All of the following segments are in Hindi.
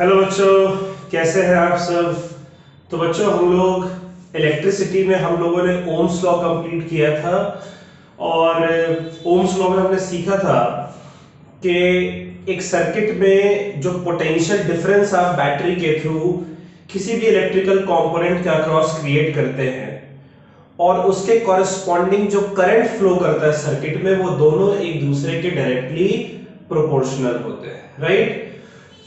हेलो बच्चों, कैसे हैं आप सब। तो बच्चों हम लोग इलेक्ट्रिसिटी में हम लोगों ने ओम्स लॉ कंप्लीट किया था और ओम्स लॉ में हमने सीखा था कि एक सर्किट में जो पोटेंशियल डिफरेंस आप बैटरी के थ्रू किसी भी इलेक्ट्रिकल कंपोनेंट के अक्रॉस क्रिएट करते हैं और उसके कॉरेस्पॉन्डिंग जो करंट फ्लो करता है सर्किट में, वो दोनों एक दूसरे के डायरेक्टली प्रोपोर्शनल होते हैं, राइट।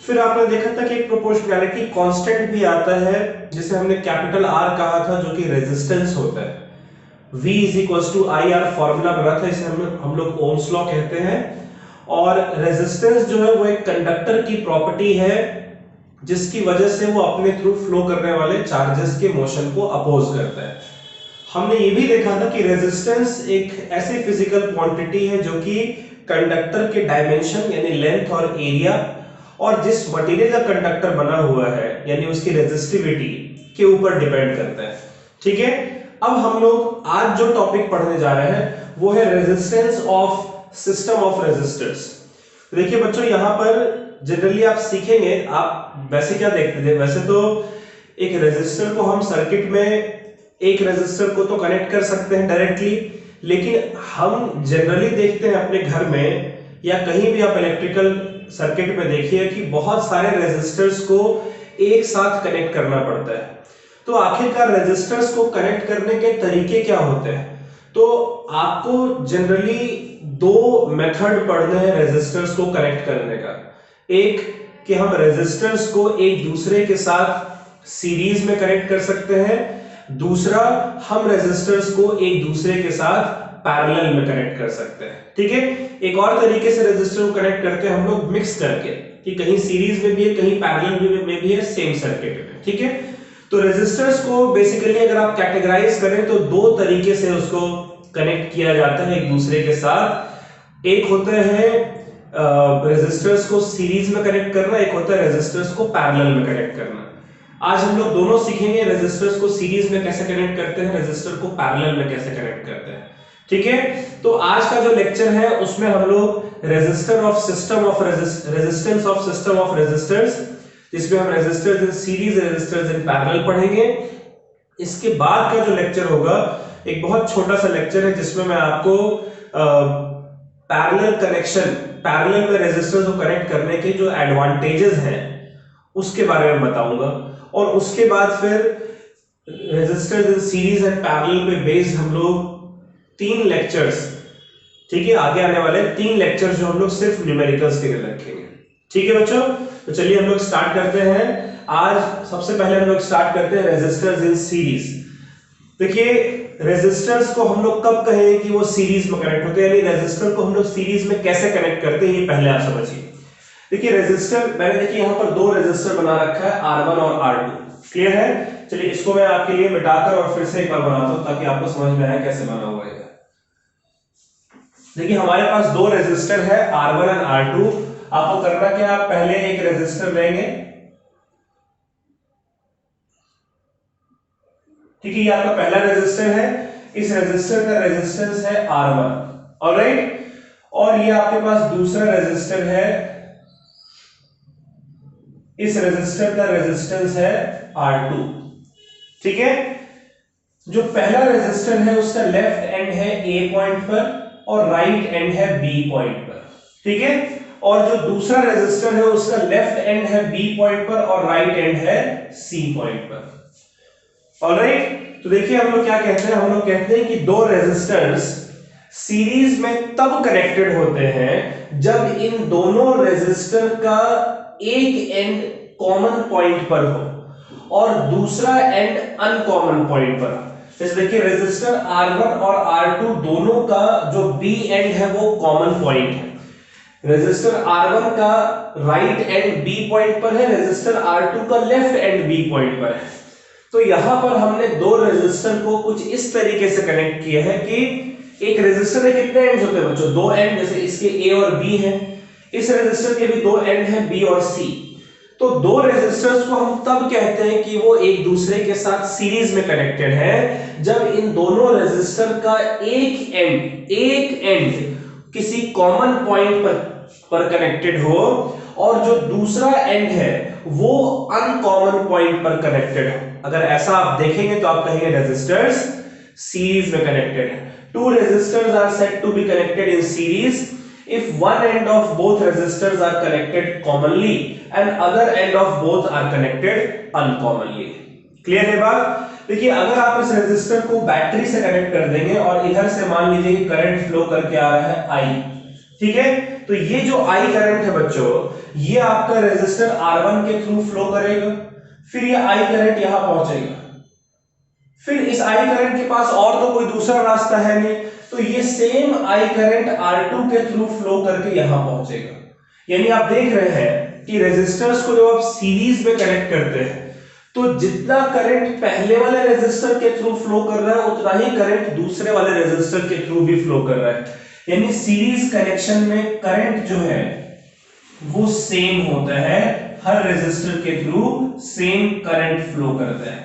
फिर आपने देखा था कि एक प्रोपोर्शनैलिटी कांस्टेंट भी आता है जिसे हमने कैपिटल आर कहा था, जो कि रेजिस्टेंस होता है। V is equal to I R formula बना था, इसे हम लोग ओम्स लॉ कहते हैं। और रेजिस्टेंस जो है वो एक कंडक्टर की प्रॉपर्टी है जिसकी वजह से वो अपने थ्रू फ्लो करने वाले चार्जेस के मोशन को अपोज करता है। हमने ये भी देखा था कि रेजिस्टेंस एक ऐसी फिजिकल क्वांटिटी है जो कि कंडक्टर के डायमेंशन यानी लेंथ और एरिया और जिस मटेरियल का कंडक्टर बना हुआ है यानी उसकी रेजिस्टिविटी के ऊपर डिपेंड करता है। ठीक है, अब हम लोग आज जो टॉपिक पढ़ने जा रहे हैं वो है resistance of system of resistors. देखिए बच्चों, यहां पर जनरली आप सीखेंगे, आप वैसे क्या देखते थे, वैसे तो एक रेजिस्टर को हम सर्किट में एक रेजिस्टर को तो कनेक्ट कर सकते हैं डायरेक्टली, लेकिन हम जनरली देखते हैं अपने घर में या कहीं भी आप इलेक्ट्रिकल सर्किट में देखिए कि बहुत सारे रेजिस्टर्स को एक साथ कनेक्ट करना पड़ता है। तो आखिरकार रेजिस्टर्स को कनेक्ट करने के तरीके क्या होते हैं? तो आपको जनरली दो मेथड पढ़ने हैं रेजिस्टर्स को कनेक्ट करने का। एक कि हम रेजिस्टर्स को एक दूसरे के साथ सीरीज में कनेक्ट कर सकते हैं, दूसरा हम रेजिस्टर्स को एक दूसरे के साथ पैरेलल में कनेक्ट कर सकते हैं। ठीक है, एक और तरीके से रेजिस्टर को कनेक्ट करते हैं हम लोग मिक्स करके, कि कहीं सीरीज में भी है कहीं पैरेलल में भी है सेम सर्किट में। ठीक है, तो रेजिस्टर्स को बेसिकली अगर आप कैटेगराइज करें तो दो तरीके से उसको कनेक्ट किया जाता है एक दूसरे के साथ। एक होता है रेजिस्टर्स को सीरीज में कनेक्ट करना, एक होता है रेजिस्टर्स को पैरेलल में कनेक्ट करना। आज हम लोग दोनों सीखेंगे, रेजिस्टर्स को सीरीज में कैसे कनेक्ट करते हैं, रेजिस्टर को पैरेलल में कैसे कनेक्ट करते हैं। ठीक है, तो आज का जो लेक्चर है उसमें हम लोग resistor of system of resistance of system of resistors, जिसमें हम resistors in series resistors in parallel पढ़ेंगे। इसके बाद का जो लेक्चर होगा एक बहुत छोटा सा लेक्चर है जिसमें मैं आपको पैरेलल कनेक्शन, पैरेलल में रेजिस्टर्स को कनेक्ट करने के जो एडवांटेजेस हैं उसके बारे में बताऊंगा। और उसके बाद फिर resistors in series and parallel पे बेस्ड हम लोग 3 लेक्चर्स, ठीक है, आगे आने वाले 3 लेक्चर्स जो हम लोग सिर्फ न्यूमेरिकल्स के लिए रखेंगे। ठीक है बच्चों, तो चलिए हम लोग स्टार्ट करते हैं। आज सबसे पहले हम लोग स्टार्ट करते हैं रेजिस्टर्स इन सीरीज। देखिए, रेजिस्टर्स को हम लोग कब कहें कि वो सीरीज में कनेक्ट होते हैं, यानी रेजिस्टर को हम लोग सीरीज में कैसे कनेक्ट करते हैं, ये पहले आप समझिए। देखिए रेजिस्टर, मैंने देखिए यहां पर दो रेजिस्टर बना रखा है, R1 और R2। क्लियर है? चलिए इसको मैं आपके लिए मिटाकर और फिर से एक बार बनाता हूं ताकि आपको समझ में आए कैसे बना हुआ है। देखिए हमारे पास दो रेजिस्टर है R1 और R2। आपको करना क्या, आप पहले एक रेजिस्टर लेंगे, ठीक है, ये आपका पहला रेजिस्टर है, इस रेजिस्टर का रेजिस्टेंस है R1, ऑलराइट। और ये आपके पास दूसरा रेजिस्टर है, इस रेजिस्टर का रेजिस्टेंस है R2। ठीक है, जो पहला रेजिस्टर है उसका लेफ्ट एंड है A पॉइंट पर और राइट एंड है B पॉइंट पर। ठीक है, और जो दूसरा रेजिस्टर है उसका लेफ्ट एंड है B पॉइंट पर और राइट एंड है C पॉइंट पर। ऑलराइट, तो देखिए हम लोग क्या कहते हैं, हम लोग कहते हैं कि दो रेजिस्टर्स सीरीज में तब कनेक्टेड होते हैं जब इन दोनों रेजिस्टर का एक एंड कॉमन पॉइंट पर हो और दूसरा एंड अनकॉमन पॉइंट पर। जैसे देखिए रेजिस्टर R1 और R2 दोनों का जो B एंड है वो कॉमन पॉइंट है। रेजिस्टर R1 का राइट एंड B पॉइंट पर है, रेजिस्टर R2 का लेफ्ट एंड B पॉइंट पर है। तो यहां पर हमने दो रेजिस्टर को कुछ इस तरीके से कनेक्ट किया है कि एक रेजिस्टर के कितने एंड्स होते हैं बच्चों, दो एंड, जैसे इसके A और B हैं, इस रेजिस्टर के भी दो एंड हैं B और C। तो दो रेजिस्टर्स को हम तब कहते हैं कि वो एक दूसरे के साथ सीरीज में कनेक्टेड है जब इन दोनों रेजिस्टर का एक एंड किसी कॉमन पॉइंट पर कनेक्टेड हो और जो दूसरा एंड है वो अनकॉमन पॉइंट पर कनेक्टेड है। अगर ऐसा आप देखेंगे तो आप कहेंगे रेजिस्टर्स सीरीज में कनेक्टेड है। Two resistors are said to be connected in series if one end of both resistors are connected commonly and other end of both are connected uncommonly। Clear है बात? देखिए अगर आप इस रेजिस्टर को बैटरी से कनेक्ट कर देंगे और इधर से मान लीजिए कि करंट फ्लो करके आ रहा है आई, ठीक है, तो ये जो आई करंट है बच्चों, ये आपका रेजिस्टर R1 के थ्रू फ्लो करेगा, फिर ये आई करंट यहां पहुंचेगा, फिर इस आई करंट के पास और तो कोई दूसरा रास्ता है नहीं, तो ये सेम आई करंट R2 के थ्रू फ्लो करके यहां पहुंचेगा। यानी आप देख रहे हैं कि रेजिस्टर्स को जब आप सीरीज में कनेक्ट करते हैं तो जितना करंट पहले वाले रेजिस्टर के थ्रू फ्लो कर रहा है उतना ही करंट दूसरे वाले रेजिस्टर के थ्रू भी फ्लो कर रहा है। यानी सीरीज कनेक्शन में करंट जो है वो सेम होता है, हर रेजिस्टर के थ्रू सेम करंट फ्लो करता है।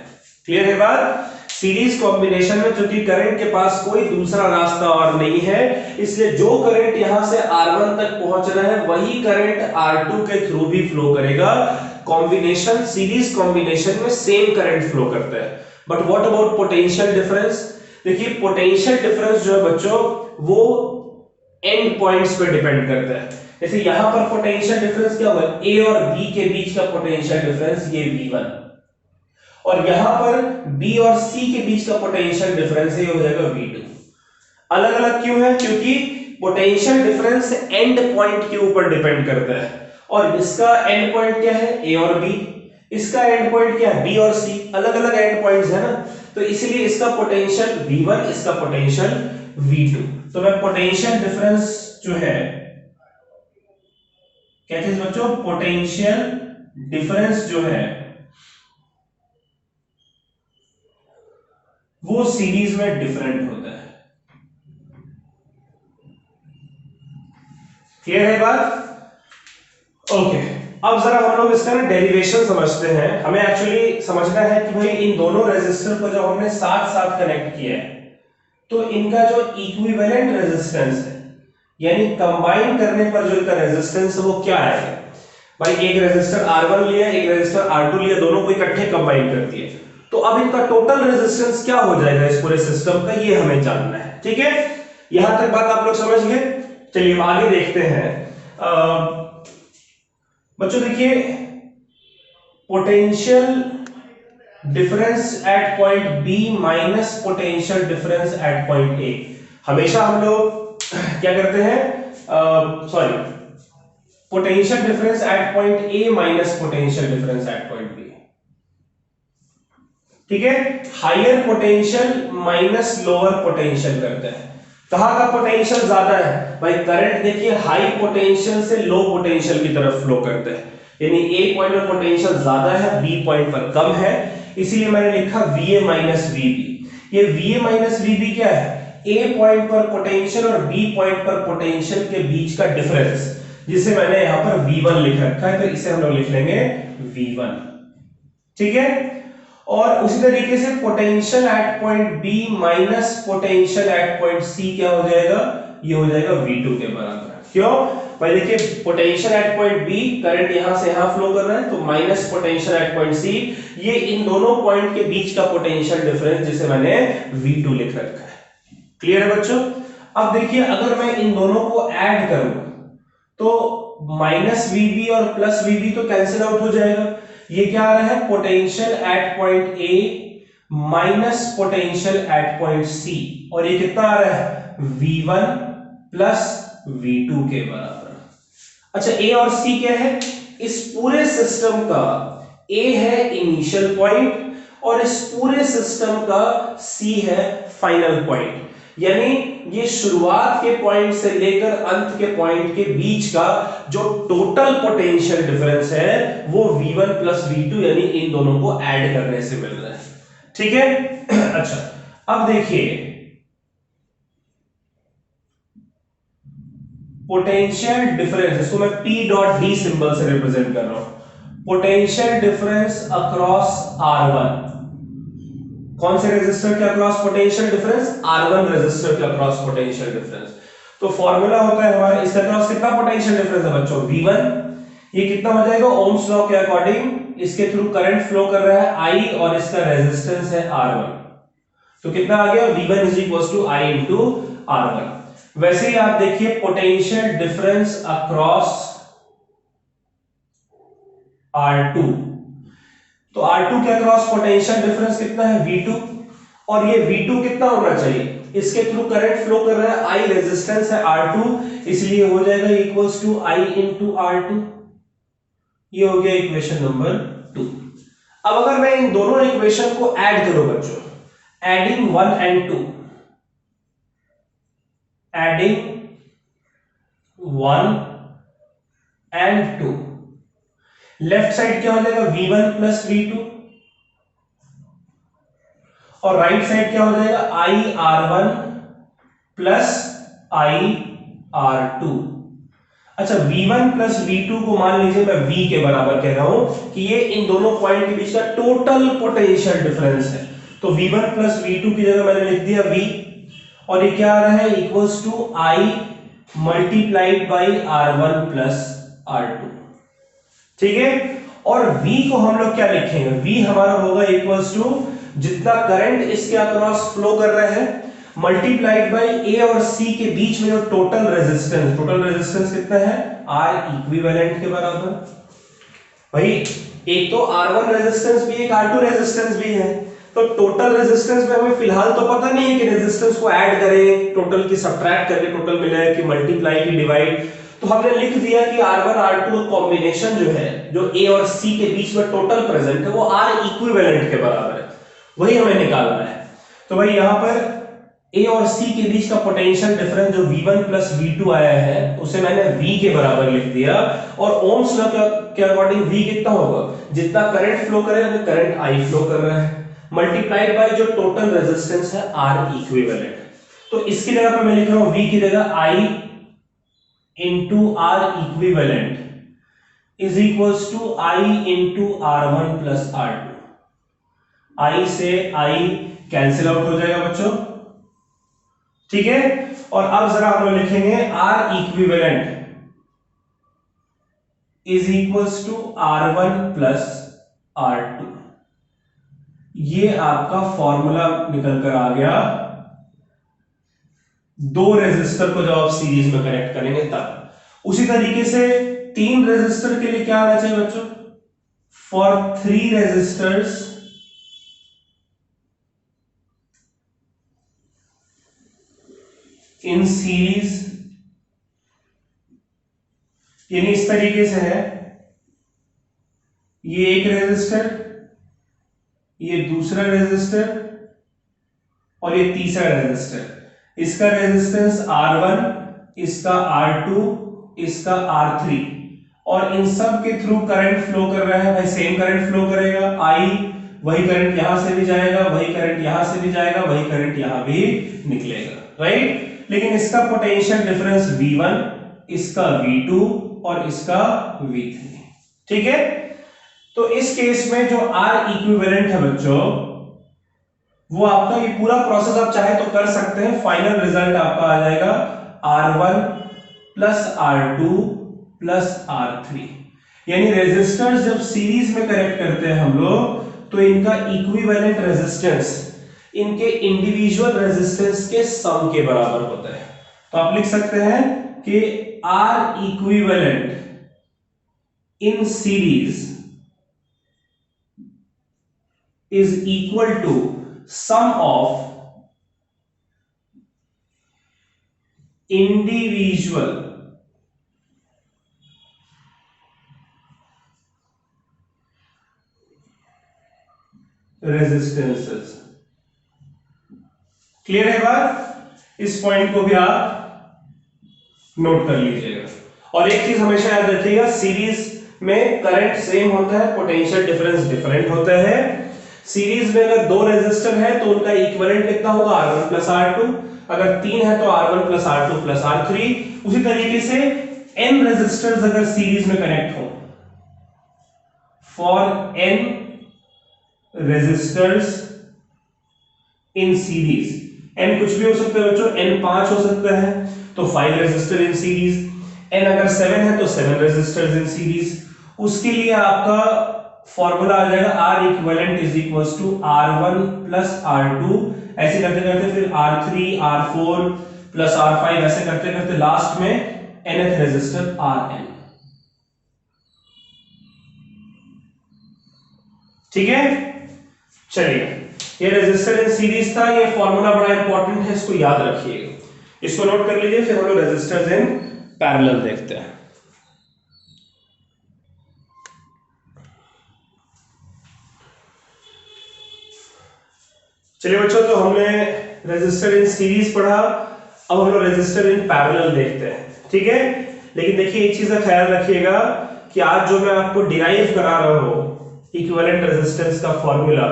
क्लियर है बात? सीरीज कॉम्बिनेशन में चूंकि करंट के पास कोई दूसरा रास्ता और नहीं है, इसलिए जो करंट यहां से R1 तक पहुंच रहा है वही करंट R2 के थ्रू भी फ्लो करेगा। कॉम्बिनेशन, सीरीज कॉम्बिनेशन में सेम करंट फ्लो करता है। But what about potential difference? देखिए पोटेंशियल डिफरेंस जो है बच्चों वो एंड पॉइंट्स पे डिपेंड करता है। जैसे यहां पर पोटेंशियल डिफरेंस क्या होगा, A और B के बीच का पोटेंशियल डिफरेंस ये V1, और यहां पर B और C के बीच का पोटेंशियल डिफरेंस ये हो जाएगा V2। अलग अलग क्यों है? क्योंकि पोटेंशियल डिफरेंस एंड पॉइंट के ऊपर डिपेंड करता है, और इसका एंड पॉइंट क्या है A और B, इसका एंड पॉइंट क्या है B और C, अलग अलग एंड पॉइंट्स है ना, तो इसलिए इसका पोटेंशियल V1, इसका पोटेंशियल V2। तो मैं पोटेंशियल डिफरेंस जो है, क्या चीज बच्चों, पोटेंशियल डिफरेंस जो है वो सीरीज में डिफरेंट होता है। क्लियर है बात? ओके, अब जरा हम लोग इसका ना डेरिवेशन समझते हैं। हमें एक्चुअली समझना है कि भाई इन दोनों रेजिस्टर को जब हमने साथ साथ कनेक्ट किया है तो इनका जो इक्विवेलेंट रेजिस्टेंस है, यानी कंबाइन करने पर जो इनका रेजिस्टेंस है वो क्या आएगा। भाई एक रेजिस्टर R1 लिया, एक रेजिस्टर R2 लिया, दोनों को इकट्ठे कंबाइन कर दिए, तो अब इनका टोटल रेजिस्टेंस क्या हो जाएगा इस पूरे सिस्टम का, ये हमें जानना है। ठीक है, यहां तक बात आप लोग समझ गए। चलिए आगे देखते हैं। बच्चों देखिए potential difference at point B minus potential difference at point A, हमेशा हम लोग क्या करते हैं, sorry, potential difference at point A minus potential difference at point B। ठीक है, higher potential minus lower potential करते हैं। कहां का पोटेंशियल ज्यादा है? भाई करंट देखिए हाई पोटेंशियल से लो पोटेंशियल की तरफ फ्लो करता है, यानी A पॉइंट पर पोटेंशियल ज्यादा है, B पॉइंट पर कम है, इसीलिए मैंने लिखा VA माइनस VB। ये VA माइनस VB क्या है? A पॉइंट पर पोटेंशियल और B पॉइंट पर पोटेंशियल के बीच का डिफरेंस, जिसे मैंने यहां पर V1 लिख रखा है, तो इसे हम लोग लिख लेंगे V1। ठीक है, और उसी तरीके से potential at point B minus potential at point C क्या हो जाएगा, ये हो जाएगा V2 के बराबर। क्यों भाई? देखिए potential at point B, current यहां से यहां फ्लो कर रहा है, तो minus potential at point C, ये इन दोनों पॉइंट के बीच का पोटेंशियल डिफरेंस जिसे मैंने V2 लिख रखा है। क्लियर है बच्चों? अब देखिए अगर मैं इन दोनों को ऐड करूं तो माइनस VB और प्लस VB तो कैंसिल आउट हो जाएगा। ये क्या आ रहा है? Potential at point A minus potential at point C, और ये कितना आ रहा है? V1 प्लस V2 के बराबर। अच्छा A और C क्या है? इस पूरे सिस्टम का A है इनिशियल पॉइंट और इस पूरे सिस्टम का C है फाइनल पॉइंट, यानी ये शुरुआत के पॉइंट से लेकर अंत के पॉइंट के बीच का जो टोटल पोटेंशियल डिफरेंस है वो V1 प्लस V2, यानी इन दोनों को ऐड करने से मिल रहा है। ठीक है, अच्छा अब देखिए पोटेंशियल डिफरेंस, इसको मैं P डॉट D सिंबल से रिप्रेजेंट कर रहा हूं। पोटेंशियल डिफरेंस अक्रॉस R1, कौन से रेजिस्टर के across potential difference? R1 resistor के अक्रॉस पोटेंशियल डिफरेंस। तो फॉर्मूला होता है हमारा, इसके अक्रॉस कितना पोटेंशियल डिफरेंस है बच्चों? V1। ये कितना हो जाएगा ओम्स लॉ के अकॉर्डिंग, इसके थ्रू करंट फ्लो कर रहा है I और इसका रेजिस्टेंस है R1, तो कितना आ गया V1 is equal to I into R1। वैसे ही आप देखिए पोटेंशियल डिफरेंस अक्रॉस R2, तो R2 के अक्रॉस पोटेंशियल डिफरेंस कितना है V2, और ये V2 कितना होना चाहिए, इसके थ्रू करंट फ्लो कर रहा है I, रेजिस्टेंस है R2, इसलिए हो जाएगा equals to I into R2। ये हो गया इक्वेशन नंबर 2। अब अगर मैं इन दोनों इक्वेशन को ऐड करूं बच्चों, adding 1 and 2, adding 1 and 2, left side क्या हो जाएगा V1 प्लस V2, और राइट साइड क्या हो जाएगा IR1 प्लस IR2। अच्छा V1 प्लस V2 को मान लीजिए मैं V के बराबर कह रहा हूं कि ये इन दोनों पॉइंट के बीच का टोटल पोटेंशियल डिफरेंस है, तो V1 प्लस V2 की जगह मैंने लिख दिया V, और ये क्या आ रहा है equals to I multiplied by R1 plus R2, ठीक है। और V को हम लोग क्या लिखेंगे, V हमारा होगा इक्वल्स टू जितना करंट इसके अक्रॉस फ्लो कर रहा है मल्टीप्लाइड बाई A और C के बीच में जो टोटल रेजिस्टेंस कितना है R इक्विवेलेंट के बराबर। भाई एक तो R1 रेजिस्टेंस भी एक R2 रेजिस्टेंस भी है, तो टोटल रेजिस्टेंस में हमें फिलहाल तो पता नहीं है कि रेजिस्टेंस को ऐड करें टोटल की, सब्ट्रैक्ट करके टोटल मिले कि मल्टीप्लाई की डिवाइड, तो हमने लिख दिया कि R1 R2 कॉम्बिनेशन जो है जो A और C के बीच में टोटल प्रेजेंट है वो R इक्विवेलेंट के बराबर है, वही हमें निकालना है। तो भाई यहां पर A और C के बीच का पोटेंशियल डिफरेंस जो V1 प्लस V2 आया है उसे मैंने V के बराबर लिख दिया, और ओम्स लॉ के अकॉर्डिंग V कितना होगा, जितना करंट फ्लो करेगा वो करंट I फ्लो कर रहा है मल्टीप्लाइड बाय जो टोटल रेजिस्टेंस है R इक्विवेलेंट। तो इसकी जगह पर मैं लिख रहा हूं V की जगह I into R equivalent is equals to I into R1 plus R2। I से I कैंसिल आउट हो जाएगा बच्चों, ठीक है। और अब जरा हम लोग लिखेंगे R equivalent is equals to R1 plus R2। ये आपका फॉर्मूला निकल कर आ गया, दो रेजिस्टर को जब आप सीरीज में कनेक्ट करेंगे तब। उसी तरीके से 3 रेजिस्टर के लिए क्या आना चाहिए बच्चों, फॉर 3 रेजिस्टर्स इन सीरीज, यानी इस तरीके से है, ये एक रेजिस्टर, ये दूसरा रेजिस्टर और ये तीसरा रेजिस्टर, इसका रेजिस्टेंस R1, इसका R2, इसका R3, और इन सब के थ्रू करंट फ्लो कर रहा है। भाई सेम करंट फ्लो करेगा I, वही करंट यहां से भी जाएगा, वही करंट यहां से भी जाएगा, वही करंट यहां भी निकलेगा, राइट। लेकिन इसका पोटेंशियल डिफरेंस V1, इसका V2 और इसका V3, ठीक है। तो इस केस में जो R इक्विवेलेंट है बच्चों, वो आपका ये पूरा प्रोसेस आप चाहे तो कर सकते हैं, फाइनल रिजल्ट आपका आ जाएगा R1 plus R2 plus R3। यानी रेजिस्टर्स जब सीरीज में कनेक्ट करते हैं हम लोग, तो इनका इक्विवेलेंट रेजिस्टेंस इनके इंडिविजुअल रेजिस्टेंस के सम के बराबर होता है। तो आप लिख सकते हैं कि R equivalent in series is equal to sum of individual resistances। Clear है बात, इस पॉइंट को भी आप नोट कर लीजिएगा। और एक चीज हमेशा याद रखिएगा, सीरीज में करंट सेम होता है, पोटेंशियल डिफरेंस डिफरेंट होता है। सीरीज में अगर 2 रेजिस्टर है तो उनका इक्विवेलेंट कितना होगा R1 प्लस R2, अगर 3 है तो R1 plus R2 plus R3। उसी तरीके से n रेजिस्टर्स अगर सीरीज में कनेक्ट हो, for n resistors in series, n कुछ भी हो सकता है बच्चों, n 5 हो सकता है, तो 5 रेजिस्टर इन सीरीज। n अगर 7 है तो 7 रेजिस्टर्स इन सीरीज। उसके लिए आपका फॉर्मूला आ जाएगा R equivalent is equals to R1 plus R2, ऐसे करते करते फिर R3 R4 प्लस R5, ऐसे करते करते लास्ट में nth रेजिस्टर Rn। ठीक है, चलिए ये रेजिस्टर इन सीरीज था, ये फॉर्मूला बड़ा इंपॉर्टेंट है, इसको याद रखिएगा, इसको नोट कर लीजिए। फिर हम लोग रेजिस्टर्स इन पैरेलल देखते हैं। चलिए बच्चों, तो हमने रेजिस्टर इन सीरीज पढ़ा, अब हम लोग रेजिस्टर इन पैरेलल देखते हैं। ठीक है, लेकिन देखिए एक चीज का ख्याल रखिएगा कि आज जो मैं आपको डिराइव करा रहा हूं इक्विवेलेंट रेजिस्टेंस का फॉर्मूला,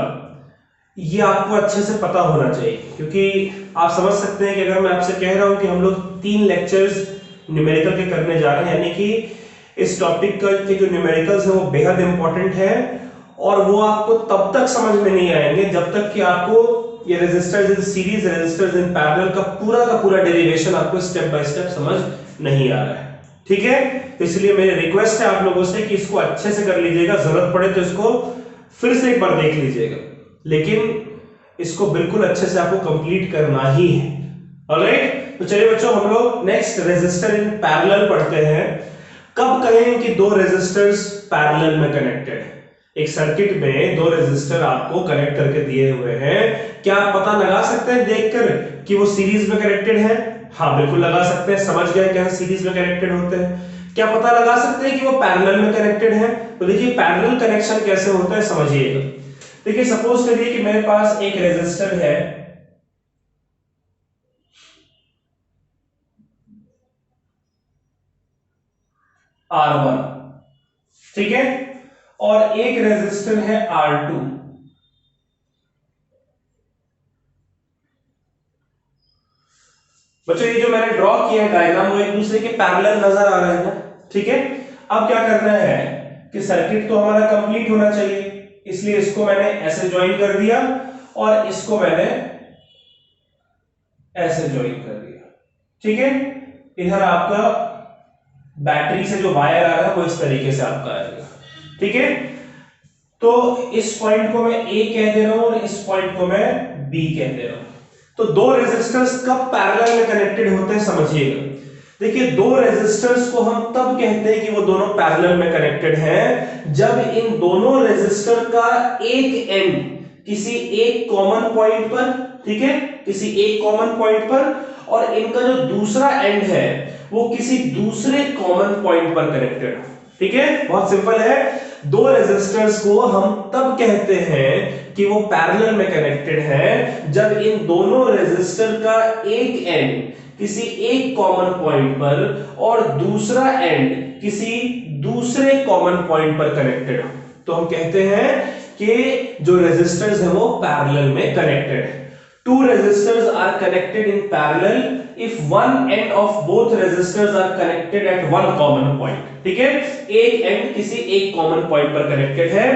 ये आपको अच्छे से पता होना चाहिए, क्योंकि आप समझ सकते हैं कि अगर मैं आपसे कह रहा हूं कि हम लोग 3 लेक्चर्स न्यूमेरिकल के करने जा रहे हैं, यानी कि इस टॉपिक के जो न्यूमेरिकल्स हैं वो बेहद इंपॉर्टेंट है, और वो आपको तब तक समझ में नहीं आएंगे जब तक कि आपको ये resistors in series, resistors in parallel का पूरा डेरिवेशन आपको स्टेप बाय स्टेप समझ नहीं आ रहा है। ठीक है, तो इसलिए मेरी रिक्वेस्ट है आप लोगों से कि इसको अच्छे से कर लीजिएगा, जरूरत पड़े तो इसको फिर से एक बार देख लीजिएगा, लेकिन इसको बिल्कुल अच्छे से आपको कंप्लीट करना ही है। ऑलराइट, तो चलिए बच्चों, हम लोग नेक्स्ट रेजिस्टर इन पैरेलल पढ़ते हैं। कब कहें कि दो रेजिस्टर्स पैरेलल में कनेक्टेड है? एक सर्किट में दो रेजिस्टर आपको कनेक्ट करके दिए हुए हैं, क्या आप पता लगा सकते हैं देखकर कि वो सीरीज में कनेक्टेड है? हाँ बिल्कुल लगा सकते हैं, समझ गए क्या सीरीज में कनेक्टेड होते हैं। क्या पता लगा सकते हैं कि वो पैरेलल में कनेक्टेड है? तो देखिए पैरेलल कनेक्शन कैसे होता है समझिएगा। देखिए सपोज करिए कि मेरे पास एक रेजिस्टर है R1, ठीक है, और एक रेजिस्टर है R2। बच्चों ये जो मैंने ड्रॉ किया है डायग्राम, वो एक दूसरे के पैरेलल नजर आ रहे हैं ना? ठीक है, अब क्या करना है कि सर्किट तो हमारा कंप्लीट होना चाहिए, इसलिए इसको मैंने ऐसे ज्वाइन कर दिया और इसको मैंने ऐसे ज्वाइन कर दिया। ठीक है, इधर आपका बैटरी से जो वायर आ रहा है वो इस तरीके से आपका आएगा। ठीक है, तो इस पॉइंट को मैं A कह दे रहा हूं और इस पॉइंट को मैं B कह दे रहा हूं। तो दो रेजिस्टर्स कब पैरेलल में कनेक्टेड होते हैं समझिएगा। देखिए दो रेजिस्टर्स को हम तब कहते हैं कि वो दोनों पैरेलल में कनेक्टेड हैं जब इन दोनों रेजिस्टर का एक एंड किसी एक कॉमन पॉइंट पर, ठीक है, किसी एक कॉमन पॉइंट पर, और इनका जो दूसरा एंड है वो किसी दूसरे कॉमन पॉइंट पर कनेक्टेड। ठीक है, बहुत सिंपल है। दो रेजिस्टर्स को हम तब कहते हैं कि वो पैरेलल में कनेक्टेड है जब इन दोनों रेजिस्टर का एक एंड किसी एक कॉमन पॉइंट पर और दूसरा एंड किसी दूसरे कॉमन पॉइंट पर कनेक्टेड हो, तो हम कहते हैं कि जो रेजिस्टर्स हैं वो पैरेलल में कनेक्टेड है। Two resistors are connected in parallel if one end of both resistors are connected at one common point. ठीक है, एक एंड किसी एक कॉमन पॉइंट पर कनेक्टेड है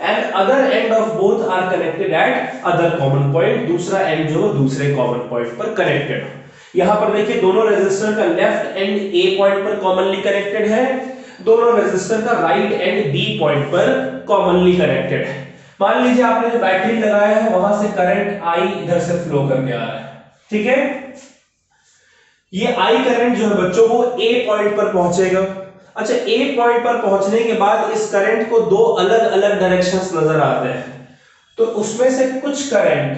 end other end of both are connected at other common point, दूसरा एंड जो दूसरे कॉमन पॉइंट पर कनेक्टेड है। यहां पर देखिए दोनों रेजिस्टर का लेफ्ट एंड ए पॉइंट पर कॉमनली कनेक्टेड है, दोनों रेजिस्टर का राइट एंड बी पॉइंट पर कॉमनली कनेक्टेड है। मान लीजिए आपने जो बैटरी लगाया है वहां से करंट I इधर से फ्लो करके आ रहा है। ठीक है, ये I करंट जो है बच्चों वो A पॉइंट पर पहुंचेगा। अच्छा, A पॉइंट पर पहुंचने के बाद इस करंट को दो अलग अलग डायरेक्शंस नजर आते हैं, तो उसमें से कुछ करंट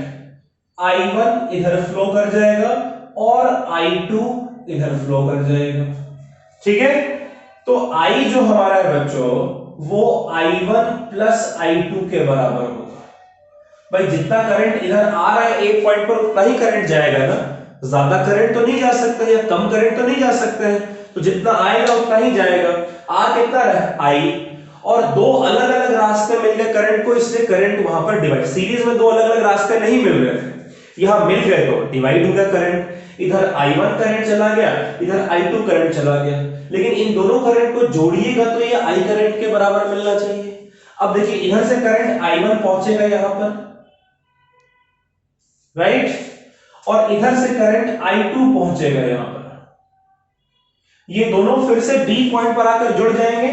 I1 इधर फ्लो कर जाएगा और I2 इधर फ्लो कर जाएगा। ठीक है, तो I जो हमारा है बच्चों वो I1 प्लस I2 के बराबर होगा। भाई जितना करंट इधर आ रहा है एक पॉइंट पर उतना ही करंट जाएगा ना, ज्यादा करंट तो नहीं जा सकता या कम करंट तो नहीं जा सकता है, तो जितना आएगा उतना ही जाएगा। आ कितना रहा I, और दो अलग अलग रास्ते मिल गए करंट को, इसलिए करंट वहां पर डिवाइड, सीरीज में दो अलग अलग रास्ते नहीं मिल रहे थे, यहां मिल गए तो डिवाइड हो गया करंट। इधर I1 करंट चला गया, इधर I2 करंट चला गया, लेकिन इन दोनों करंट को जोड़िएगा तो ये I करंट के बराबर मिलना चाहिए। अब देखिए इधर से करंट I1 पहुंचेगा यहां पर, राइट, और इधर से करंट I2 पहुंचेगा यहां पर। ये दोनों फिर से बी पॉइंट पर आकर जुड़ जाएंगे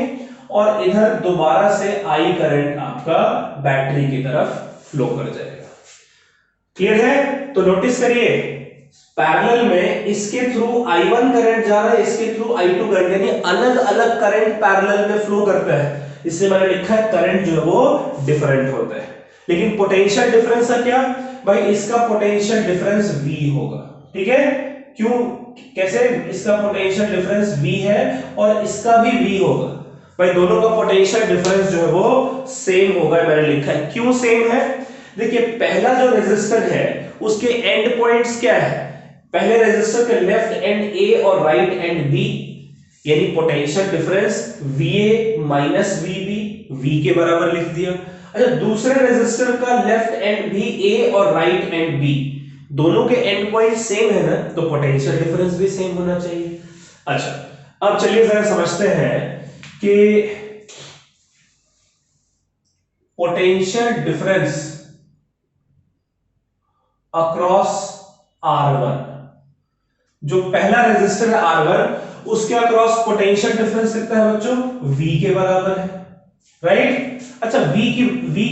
और इधर दोबारा से आई करंट आपका बैटरी की तरफ फ्लो कर जाएगा। क्लियर है? तो नोटिस करिए, पैरेलल में इसके थ्रू I1 करंट जा रहा है, इसके थ्रू I2 करंट, यानी अलग अलग करंट पैरेलल में फ्लो करता है। इससे मैंने लिखा है करंट जो है वो डिफरेंट होता है। लेकिन पोटेंशियल डिफरेंस का क्या भाई, इसका पोटेंशियल डिफरेंस V होगा। ठीक है? क्यों, कैसे? इसका पोटेंशियल डिफरेंस V है और इसका भी V होगा भाई, दोनों का पोटेंशियल डिफरेंस जो है वो सेम होगा। मैंने लिखा है क्यों सेम है। देखिए, पहला जो रेजिस्टर है उसके एंड पॉइंट्स क्या है, पहले रेजिस्टर के लेफ्ट एंड A और राइट एंड B, यानी potential difference VA minus VB, V के बराबर लिख दिया। अच्छा, दूसरे रेजिस्टर का लेफ्ट एंड भी A और राइट एंड B, दोनों के एंड पॉइंट सेम है ना, तो पोटेंशियल डिफरेंस भी सेम होना चाहिए। अच्छा, अब चलिए जरा समझते हैं कि पोटेंशियल डिफरेंस अक्रॉस R1, जो पहला रेजिस्टर है R1, उसके अक्रॉस पोटेंशियल डिफरेंस कितना है बच्चों, V के बराबर है, राइट? अच्छा, V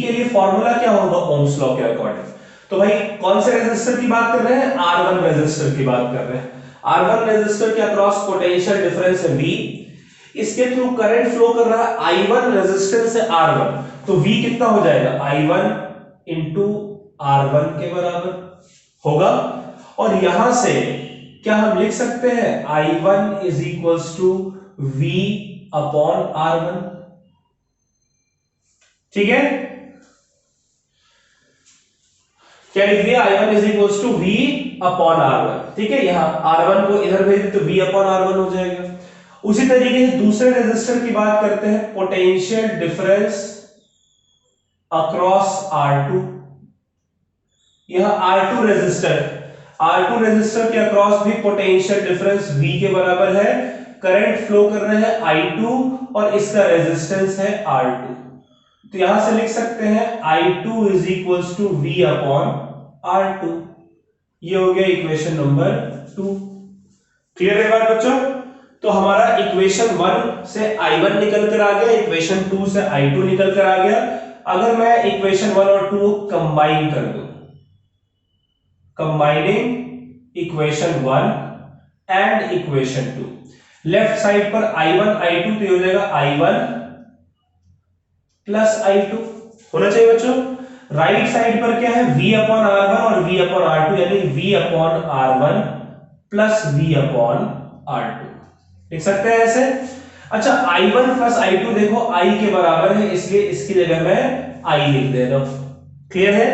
के लिए फॉर्मूला क्या होगा ओम्स लॉ के अकॉर्डिंग? तो भाई कौन से रेजिस्टर की बात कर रहे हैं, R1 रेजिस्टर की बात कर रहे हैं। R1 रेजिस्टर के अक्रॉस पोटेंशियल डिफरेंस है V, इसके थ्रू करंट फ्लो कर रहा है I1 रेजिस्टेंस से R1, तो V कितना हो जाएगा, I1 इंटू R1 के बराबर होगा। और यहां से क्या हम लिख सकते हैं, I1 is equals to V upon R1। ठीक है, क्या लिख दिया, I1 is equals to V upon R1। ठीक है, यहां R1 को इधर भेज तो V अपॉन R1 हो जाएगा। उसी तरीके से दूसरे रेजिस्टर की बात करते हैं, पोटेंशियल डिफरेंस अक्रॉस R2। यह R2 रेजिस्टर के अक्रॉस भी पोटेंशियल डिफरेंस V के बराबर है। करंट फ्लो कर रहे हैं I2 और इसका रेजिस्टेंस है R2, तो यहां से लिख सकते हैं I2 is equals to V upon R2। ये हो गया इक्वेशन नंबर 2। क्लियर है बात बच्चों? तो हमारा इक्वेशन 1 से I1 निकल कर आ गया, इक्वेशन 2 से I2 निकल कर आ गया। अगर मैं इक्वेशन 1 और 2 कंबाइन कर दूं, combining equation 1 and equation 2, left side पर I1 I2 तो हो जाएगा I1 प्लस I2 होना चाहिए बच्चों। राइट साइड पर क्या है, V अपॉन R1 और V अपॉन R2, यानी V upon R1 plus V upon R2 लिख सकते हैं ऐसे। अच्छा, I1 प्लस I2 देखो I के बराबर है, इसलिए इसकी जगह मैं I लिख दे रहा हूं। क्लियर है?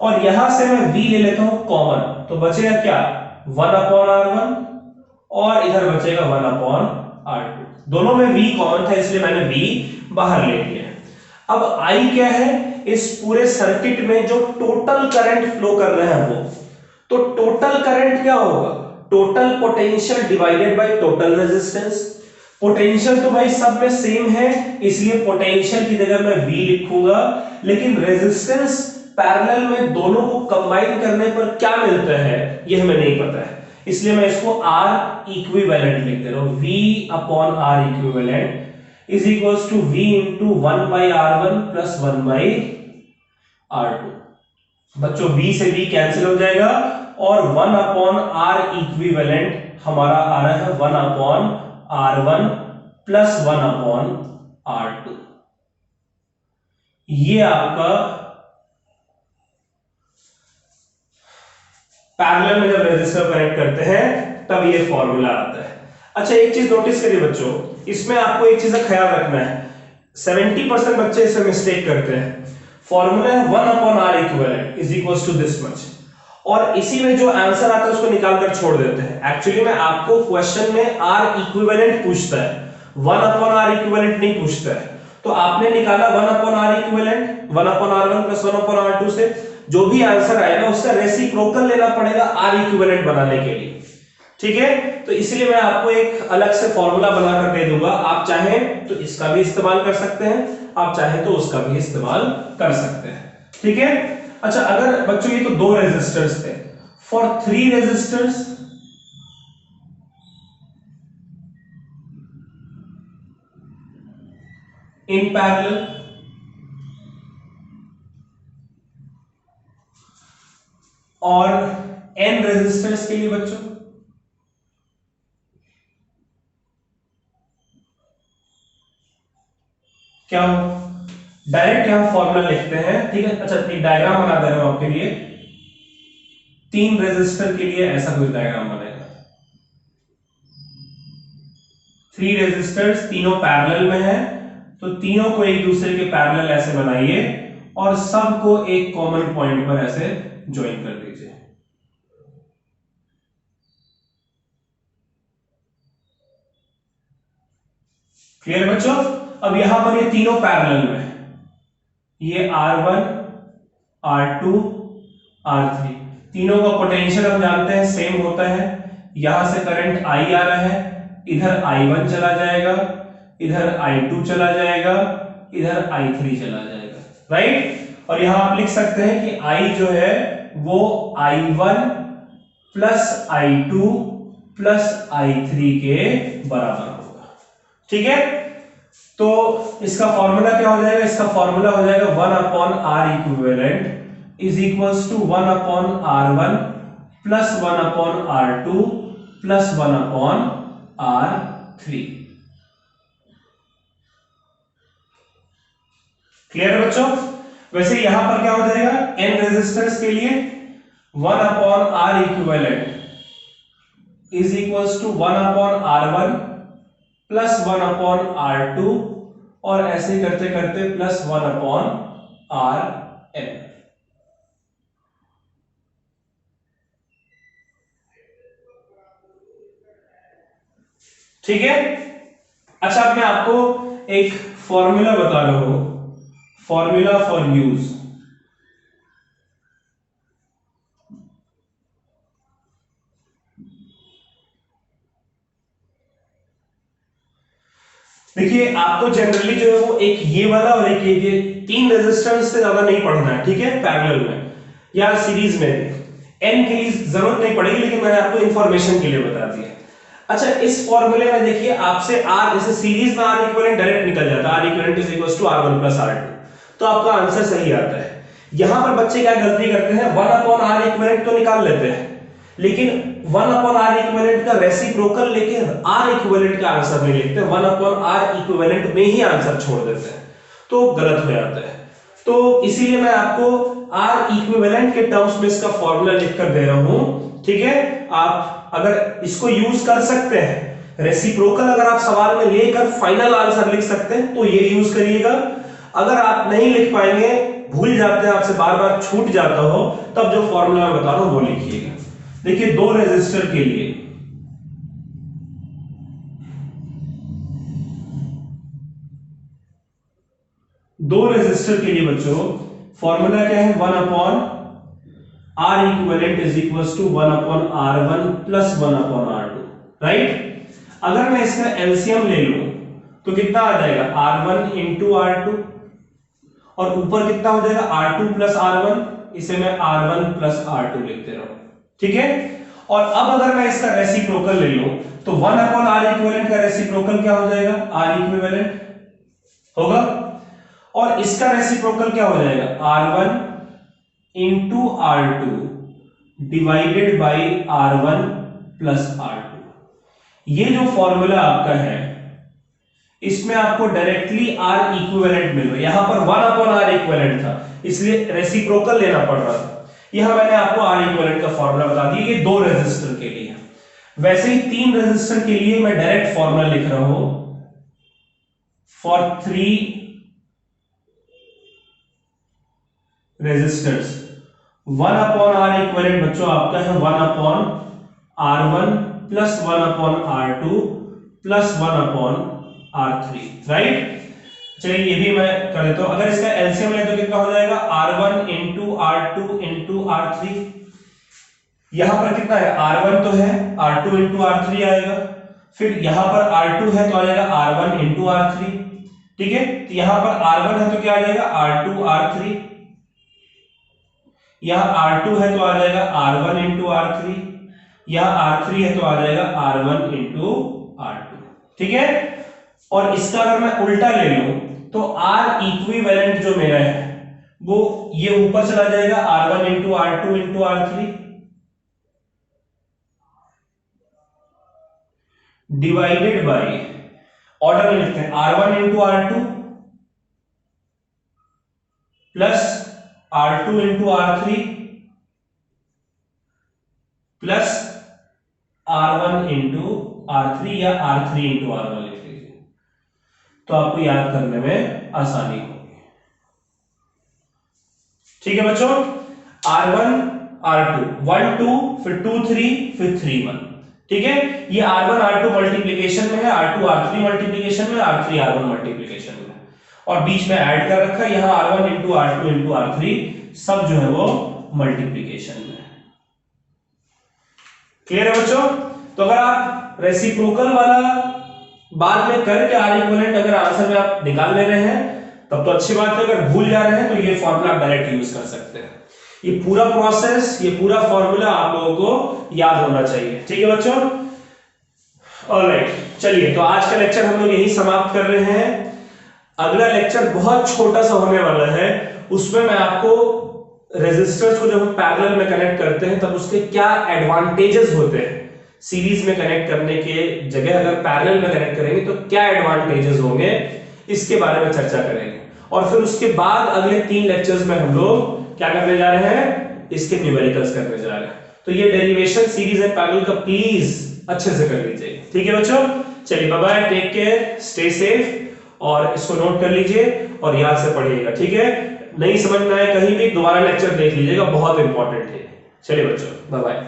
और यहां से मैं V ले लेता हूं कॉमन, तो बचेगा क्या, 1 अपॉन R1 और इधर बचेगा 1 अपॉन R2। दोनों में V कॉमन था इसलिए मैंने V बाहर ले लिया। अब I क्या है, इस पूरे सर्किट में जो टोटल करंट फ्लो कर रहे हैं वो, तो टोटल करंट क्या होगा, total potential divided by total resistance. Potential तो भाई सब में सेम है, इसलिए पोटेंशियल की जगह मैं V लिखूंगा, लेकिन रेजिस्टेंस पैरेलल में दोनों को कंबाइन करने पर क्या मिलता है ये हमें नहीं पता है, इसलिए मैं इसको R इक्विवेलेंट लिख दे रहा हूं। V upon R equivalent is equals to V into 1 by R1 plus 1 by R2। बच्चों V से V कैंसिल हो जाएगा और 1 अपॉन R इक्विवेलेंट हमारा आ रहा है 1 upon R1 plus 1 upon R2। ये आपका पैरेलल में जब रेजिस्टर कनेक्ट करते हैं तब ये फॉर्मूला आता है। अच्छा, एक चीज नोटिस करिए बच्चों, इसमें आपको एक चीज का ख्याल रखना है, 70% बच्चे इसमें मिस्टेक करते हैं। फॉर्मूला है 1 upon R equivalent is equals to this much, और इसी में जो आंसर आता है उसको निकालकर छोड़ देते हैं। एक्चुअली में आपको क्वेश्चन में R इक्विवेलेंट पूछता है, 1 अपॉन R इक्विवेलेंट नहीं पूछता है। तो आपने निकाला 1 upon R equivalent 1 upon R1 plus 1 upon R2 से, जो भी आंसर आएगा उसका रेसिप्रोकल लेना पड़ेगा R इक्विवेलेंट बनाने के लिए। ठीक है, तो इसलिए मैं आपको एक अलग से फॉर्मूला बनाकर दे दूंगा, आप चाहें तो इसका भी इस्तेमाल कर सकते हैं, आप चाहें तो उसका भी इस्तेमाल कर सकते हैं। ठीक है। अच्छा, अगर बच्चों ये तो 2 रेजिस्टर्स थे, फॉर 3 रेजिस्टर्स इन पैरेलल, और n रेजिस्टर्स के लिए बच्चों क्या हो, डायरेक्ट यहां फॉर्मूला लिखते हैं, ठीक है। अच्छा, एक डायग्राम बना दे रहा हूं आपके लिए, 3 रेजिस्टर के लिए ऐसा कुछ डायग्राम बनेगा। 3 रेजिस्टर्स तीनों पैरेलल में है, तो तीनों को एक दूसरे के पैरेलल ऐसे बनाइए और सबको एक कॉमन पॉइंट पर ऐसे ज्वाइन कर दीजिए। क्लियर बच्चों? अब यहां पर ये तीनों पैरेलल में, ये R1, R2, R3, तीनों का पोटेंशियल हम जानते हैं सेम होता है। यहां से करंट I आ रहा है, इधर I1 चला जाएगा, इधर I2 चला जाएगा, इधर I3 चला जाएगा, राइट। और यहां आप लिख सकते हैं कि I जो है वो I1 plus I2 plus I3 के बराबर होगा, ठीक है। तो इसका फॉर्मूला क्या हो जाएगा? इसका फॉर्मूला हो जाएगा 1 upon R equivalent is equals to 1 upon R1 plus 1 upon R2 plus 1 upon R3। Clear है बच्चों? वैसे यहां पर क्या हो जाएगा, n रेजिस्टर्स के लिए 1 upon R equivalent is equals to 1 upon R1 plus 1 upon R2 और ऐसे करते करते प्लस 1 अपॉन Rn। ठीक है। अच्छा, अब मैं आपको एक फॉर्मूला बता रहा हूं, फॉर्मूला फॉर यूज। देखिए, आपको जनरली जो है वो एक ये वाला और एक ये 3 रेजिस्टेंस से ज्यादा नहीं पढ़ना है, ठीक है, पैरेलल में या सीरीज में भी। n के लिए जरूरत नहीं पड़ेगी, लेकिन मैंने आपको इंफॉर्मेशन के लिए बता दिया। अच्छा, इस फॉर्मूले में देखिए आपसे R, जैसे सीरीज में R इक्विवेलेंट डायरेक्ट निकल जाता है, R equivalent is equals to R1 plus R2, तो आपका आंसर सही आता है। यहां पर बच्चे क्या गलती करते हैं, 1 अपॉन R इक्विवेलेंट तो निकाल लेते हैं, लेकिन 1 अपॉन R इक्विवेलेंट का रेसिप्रोकल लेके R इक्विवेलेंट का आंसर नहीं लिखते, 1 अपॉन R इक्विवेलेंट में ही आंसर छोड़ देते हैं, तो गलत हो जाता है। तो इसीलिए मैं आपको R इक्विवेलेंट के टर्म्स में इसका फॉर्मूला लिखकर दे रहा हूं, ठीक है। आप अगर इसको यूज कर सकते हैं, रेसिप्रोकल अगर आप सवाल में लेकर फाइनल आंसर लिख सकते हैं तो ये यूज करिएगा। अगर आप नहीं लिख पाएंगे, भूल जाते हैं, आपसे बार बार छूट जाता हो, तब जो फॉर्मूला मैं बता रहा हूं वो लिखिएगा। देखिए, 2 रेजिस्टर के लिए बच्चों फॉर्मूला क्या है, 1 upon R equivalent is equals to 1 upon R1 plus 1 upon R2, right. अगर मैं इसका एलसीएम ले लूं तो कितना आ जाएगा, R1 इंटू R2, और ऊपर कितना हो जाएगा, R2 प्लस R1, इसे मैं R1 प्लस R2 लिखते रहूं, ठीक है। और अब अगर मैं इसका रेसिप्रोकल ले लूं तो 1 अपॉन R इक्विवेलेंट का रेसिप्रोकल क्या हो जाएगा, R इक्विवेलेंट होगा, और इसका रेसिप्रोकल क्या हो जाएगा, R1 into R2 divided by R1 plus R2। ये जो फॉर्मूला आपका है, इसमें आपको डायरेक्टली R इक्विवेलेंट मिल रहा है। यहां पर 1 अपॉन R इक्विवेलेंट था, इसलिए रेसिप्रोकल लेना पड़ रहा था। यहां मैंने आपको R इक्विवेलेंट का फॉर्मूला बता दिया, ये 2 रेजिस्टर के लिए। वैसे ही 3 रेजिस्टर के लिए मैं डायरेक्ट फॉर्मूला लिख रहा हूं, for 3 resistors 1 upon R equivalent बच्चों आपका है 1 upon R1 plus 1 upon R2 plus 1 upon R3, right. चलिए ये भी मैं कर देता हूं। अगर इसका एलसीएम ले तो कितना हो जाएगा, R1 into R2 into R3। यहां पर कितना है, R1 तो है, R2 इंटू R3 आएगा, फिर यहां पर R2 है तो आ जाएगा R1 इंटू R3, ठीक है। तो यहां पर R1 है तो क्या आ जाएगा, R2 R3, यहां R2 है तो आ जाएगा R1 इंटू R3, यहां R3 है तो आ जाएगा R1 इंटू R2, ठीक है। और इसका अगर मैं उल्टा ले लूं तो R इक्विवेलेंट जो मेरा है वो ये ऊपर चला जाएगा, R1 into R2 into R3 divided by, order में लिखते हैं, R1 into R2 plus R2 into R3 plus R1 into R3 या R3 इंटू R1 लिख लीजिए, तो आपको याद करने में आसानी होगी। ठीक है बच्चों, R1 R2 1 2 फिर 2 3 फिर 3 1, ठीक है। ये R1 R2 मल्टीप्लिकेशन में है, R2 R3 मल्टीप्लिकेशन में, R3 R1 मल्टीप्लिकेशन में, और बीच में ऐड कर रखा है यहां R1 into R2 into R3 सब जो है वो मल्टीप्लिकेशन में है। क्लियर है बच्चों? तो अगर आप रेसिप्रोकल वाला बाद में करके आर इक्विवेलेंट अगर आंसर में आप निकाल ले रहे हैं तब तो अच्छी बात है, अगर भूल जा रहे हैं तो ये फॉर्मूला आप डायरेक्ट यूज कर सकते हैं। ये पूरा प्रोसेस, ये पूरा फॉर्मूला आप लोगों को याद होना चाहिए। ठीक है बच्चों, ऑलराइट, चलिए तो आज का लेक्चर हम लोग यही समाप्त कर रहे हैं। अगला लेक्चर बहुत छोटा सा होने वाला है, उसमें मैं आपको रेजिस्टर्स को जब हम पैरेलल में कनेक्ट करते हैं तब उसके क्या एडवांटेजेस होते हैं, सीरीज में कनेक्ट करने के जगह अगर पैरेलल में कनेक्ट करेंगे तो क्या एडवांटेजेस होंगे, इसके बारे में चर्चा करेंगे। और फिर उसके बाद अगले 3 लेक्चर्स में हम लोग क्या करने जा रहे हैं, इसके न्यूमेरिकल्स करने जा रहे हैं। तो ये डेरिवेशन सीरीज एंड पैरेलल का प्लीज अच्छे से कर लीजिए। ठीक है बच्चों, चलिए bye bye, take care, stay safe, और इसको नोट कर लीजिए और याद से पढ़िएगा। ठीक है, नहीं समझ में आए कहीं भी दोबारा लेक्चर देख लीजिएगा, बहुत इंपॉर्टेंट है। चलिए बच्चों, बाय बाय।